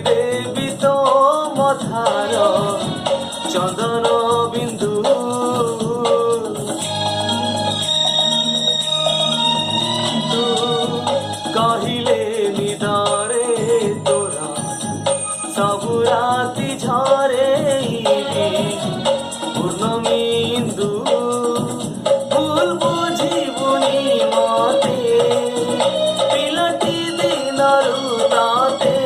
দেবী তো মথার চন্দন বিন্দু কহিলে নিদরে তোরা সবু রাতি ঝরে পূর্ণমী ইন্দু ভুল বুঝিবুনি মতে পিলাটি দিনরু তাতে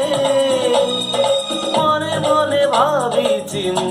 মনে মনে ভাবিছি মু